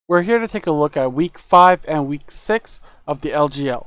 We're here to take a look at week 5 and week 6 of the LJL.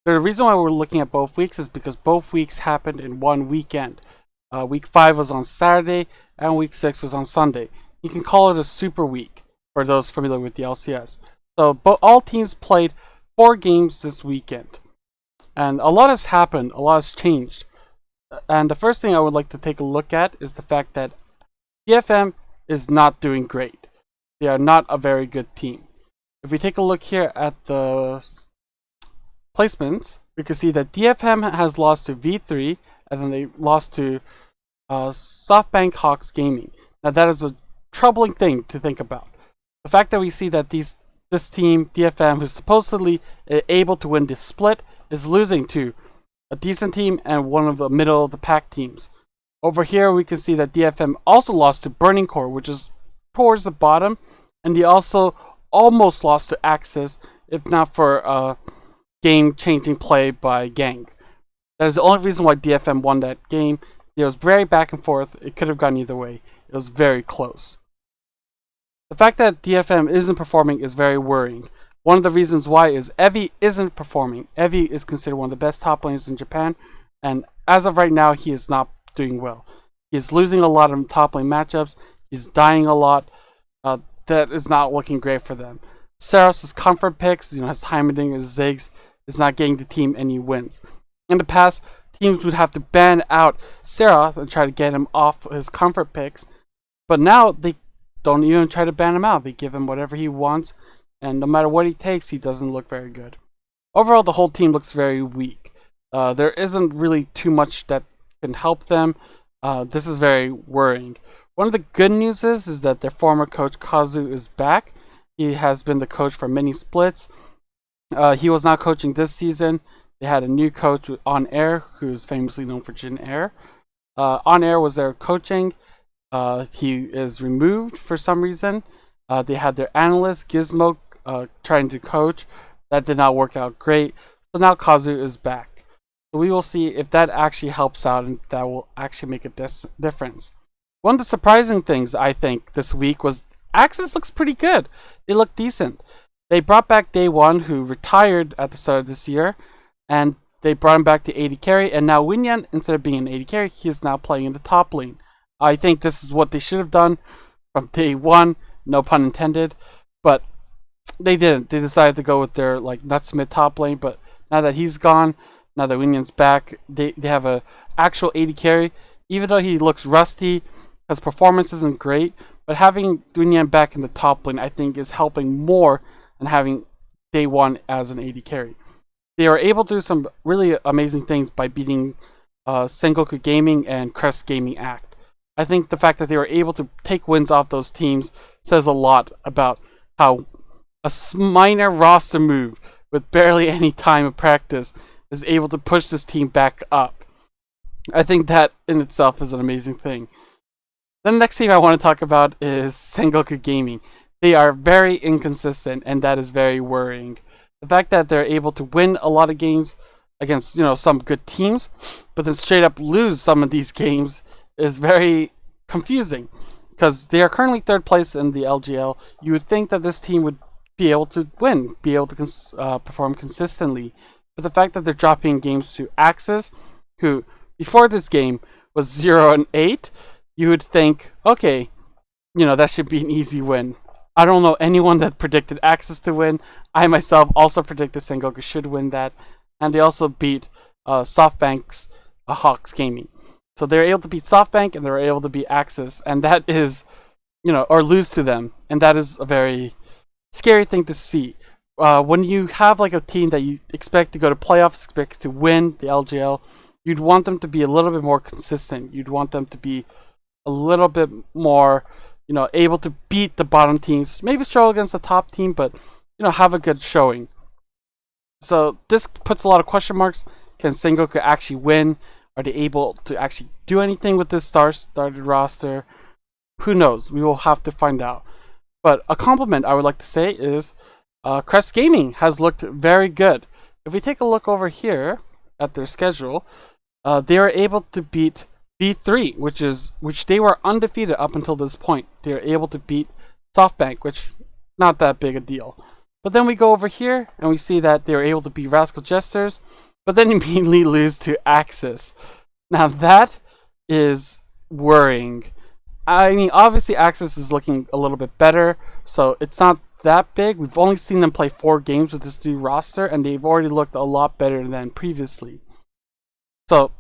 The reason why we're looking at both weeks is because both weeks happened in one weekend. Week 5 was on Saturday and week 6 was on Sunday. You can call it a super week for those familiar with the LCS. So all teams played 4 games this weekend. And a lot has happened, a lot has changed. And the first thing I would like to take a look at is the fact that DFM is not doing great. They are not a very good team. If we take a look here at the placements, we can see that DFM has lost to V3, and then they lost to SoftBank Hawks Gaming. Now that is a troubling thing to think about. The fact that we see that this team, DFM, who's supposedly able to win this split, is losing to a decent team and one of the middle of the pack teams. Over here we can see that DFM also lost to Burning Core, which is towards the bottom, and they also almost lost to Axis, if not for a game-changing play by Gang. That is the only reason why DFM won that game. It was very back and forth. It could have gone either way. It was very close. The fact that DFM isn't performing is very worrying. One of the reasons why is Evi isn't performing. Evi is considered one of the best top laners in Japan, and as of right now, he is not doing well. He is losing a lot of top lane matchups. He's dying a lot. That is not looking great for them. Saros' comfort picks, his Heimerdinger, his Ziggs, is not getting the team any wins. In the past, teams would have to ban out Saros and try to get him off his comfort picks, but now they don't even try to ban him out. They give him whatever he wants, and no matter what he takes, he doesn't look very good. Overall, the whole team looks very weak. There isn't really too much that can help them. This is very worrying. One of the good news is that their former coach Kazu is back. He has been the coach for many splits. He was not coaching this season. They had a new coach On Air, who is famously known for Jin Air. On Air was their coaching. He is removed for some reason. They had their analyst Gizmo trying to coach. That did not work out great. So now Kazu is back. So we will see if that actually helps out and that will actually make a difference. One of the surprising things, I think, this week was Axis looks pretty good. They look decent. They brought back Day One, who retired at the start of this year, and they brought him back to AD carry, and now Winyan, instead of being an AD carry, he is now playing in the top lane. I think this is what they should have done from day one, no pun intended, but they didn't. They decided to go with their nuts mid top lane, but now that he's gone, now that Winyan's back, they have a actual AD carry. Even though he looks rusty, his performance isn't great, but having Dunyan back in the top lane, I think, is helping more than having Day One as an AD carry. They are able to do some really amazing things by beating Sengoku Gaming and Crest Gaming Act. I think the fact that they were able to take wins off those teams says a lot about how a minor roster move with barely any time of practice is able to push this team back up. I think that in itself is an amazing thing. The next team I want to talk about is Sengoku Gaming. They are very inconsistent, and that is very worrying. The fact that they're able to win a lot of games against some good teams, but then straight up lose some of these games is very confusing, because they are currently 3rd place in the LJL. You would think that this team would be able to win, be able to perform consistently, but the fact that they're dropping games to Axis, who before this game was 0-8, you would think, okay, that should be an easy win. I don't know anyone that predicted Axis to win. I myself also predicted Sengoku should win that, and they also beat SoftBank's Hawks Gaming. So they're able to beat SoftBank and they're able to beat Axis, and that is, or lose to them, and that is a very scary thing to see. When you have a team that you expect to go to playoffs, expect to win the LJL, you'd want them to be a little bit more consistent. You'd want them to be a little bit more, able to beat the bottom teams, maybe struggle against the top team, but, have a good showing. So this puts a lot of question marks. Can Sengoku actually win? Are they able to actually do anything with this started roster? Who knows? We will have to find out. But a compliment I would like to say is Crest Gaming has looked very good. If we take a look over here at their schedule, they are able to beat V3, which they were undefeated up until this point. They are able to beat SoftBank, which not that big a deal. But then we go over here and we see that they were able to beat Rascal Jesters, but then immediately lose to Axis. Now that is worrying. I mean, obviously Axis is looking a little bit better, so it's not that big. We've only seen them play 4 games with this new roster, and they've already looked a lot better than previously. So,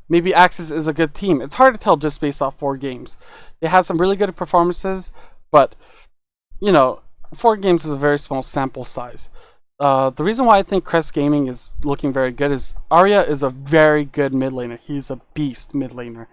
maybe Axis is a good team. It's hard to tell just based off 4 games. They had some really good performances, but, 4 games is a very small sample size. The reason why I think Crest Gaming is looking very good is Arya is a very good mid laner. He's a beast mid laner.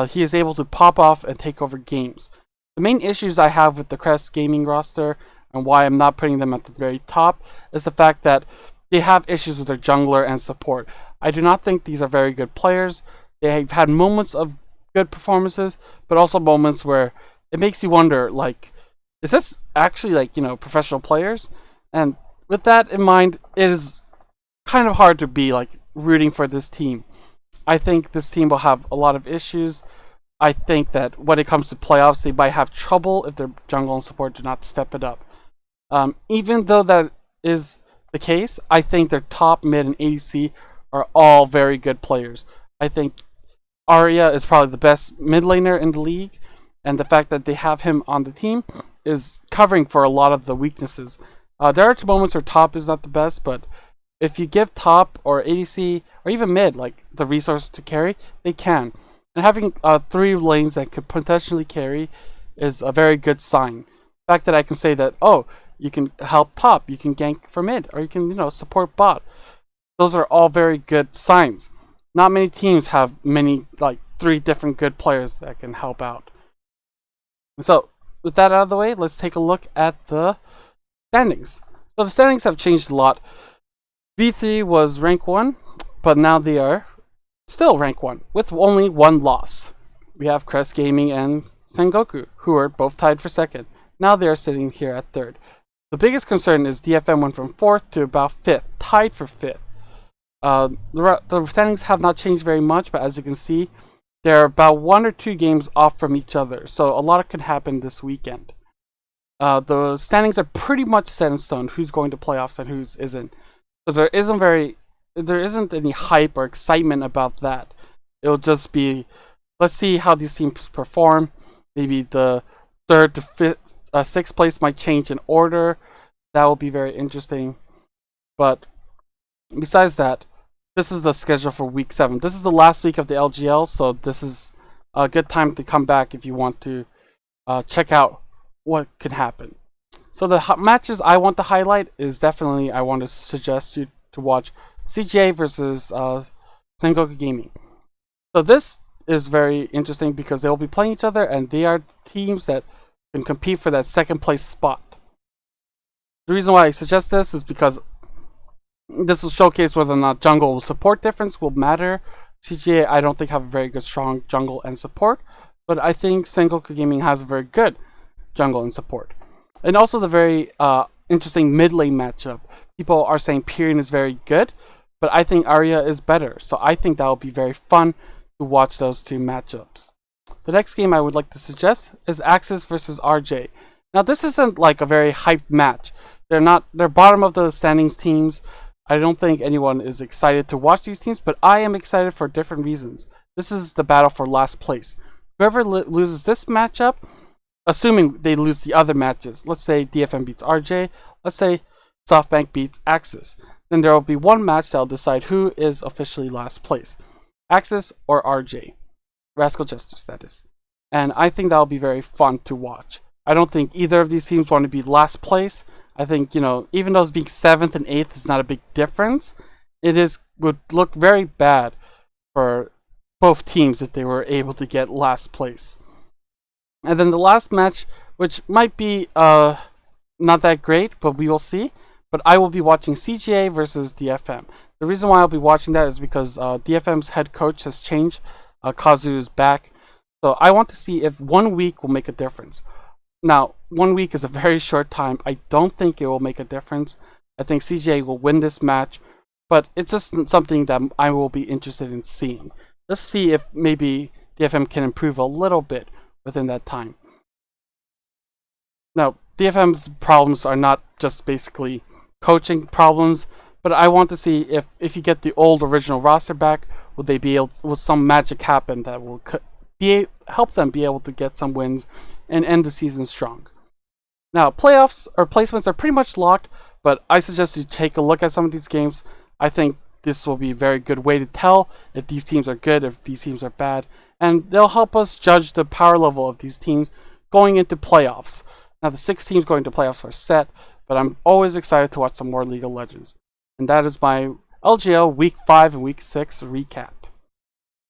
He is able to pop off and take over games. The main issues I have with the Crest Gaming roster and why I'm not putting them at the very top is the fact that they have issues with their jungler and support. I do not think these are very good players. They have had moments of good performances, but also moments where it makes you wonder, like, is this actually, like, professional players? And with that in mind, it is kind of hard to be, like, rooting for this team. I think this team will have a lot of issues. I think that when it comes to playoffs, they might have trouble if their jungle and support do not step it up. Even though that is the case, I think their top, mid, and ADC are all very good players. I think Arya is probably the best mid laner in the league, and the fact that they have him on the team is covering for a lot of the weaknesses. There are 2 moments where top is not the best, but if you give top or ADC or even mid like the resource to carry, they can. And having 3 lanes that could potentially carry is a very good sign. The fact that I can say that, oh, you can help top, you can gank for mid, or you can, support bot. Those are all very good signs. Not many teams have 3 different good players that can help out. So, with that out of the way, let's take a look at the standings. So the standings have changed a lot. V3 was rank 1, but now they are still rank 1, with only 1 loss. We have Crest Gaming and Sengoku, who are both tied for 2nd. Now they are sitting here at 3rd. The biggest concern is DFM went from 4th to about 5th, tied for 5th. The standings have not changed very much, but as you can see, they're about 1 or 2 games off from each other, so a lot could happen this weekend. The standings are pretty much set in stone, who's going to playoffs and who isn't. So there isn't any hype or excitement about that. It'll just be, let's see how these teams perform. Maybe the 3rd to 5th, 6th place might change in order. That will be very interesting. But besides that, this is the schedule for week 7. This is the last week of the LJL, so this is a good time to come back if you want to check out what could happen. So the matches I want to highlight is definitely, I want to suggest you to watch CGA versus Sengoku Gaming. So this is very interesting because they'll be playing each other, and they are teams that can compete for that 2nd place spot. The reason why I suggest this is because this will showcase whether or not jungle support difference will matter. CGA, I don't think have a very good strong jungle and support, but I think Sengoku Gaming has a very good jungle and support. And also the very interesting mid lane matchup. People are saying Pyrian is very good, but I think Arya is better. So I think that will be very fun to watch those 2 matchups. The next game I would like to suggest is Axis versus RJ. Now this isn't like a very hyped match. They're bottom of the standings teams. I don't think anyone is excited to watch these teams, but I am excited for different reasons. This is the battle for last place. Whoever loses this matchup, assuming they lose the other matches, let's say DFM beats RJ, let's say SoftBank beats Axis, then there will be 1 match that will decide who is officially last place. Axis or RJ. Rascal Jesters, that is. And I think that will be very fun to watch. I don't think either of these teams want to be last place. I think, even though being 7th and 8th is not a big difference, would look very bad for both teams if they were able to get last place. And then the last match, which might be not that great, but we will see. But I will be watching CGA versus DFM. The reason why I'll be watching that is because DFM's head coach has changed. Kazu is back. So I want to see if 1 week will make a difference. Now, 1 week is a very short time. I don't think it will make a difference. I think CGA will win this match, but it's just something that I will be interested in seeing. Let's see if maybe DFM can improve a little bit within that time. Now, DFM's problems are not just basically coaching problems, but I want to see if you get the old original roster back, will some magic happen that will help them be able to get some wins and end the season strong. Now, playoffs or placements are pretty much locked, but I suggest you take a look at some of these games. I think this will be a very good way to tell if these teams are good, if these teams are bad, and they'll help us judge the power level of these teams going into playoffs. Now, the 6 teams going to playoffs are set, but I'm always excited to watch some more League of Legends. And that is my LJL Week 5 and Week 6 recap.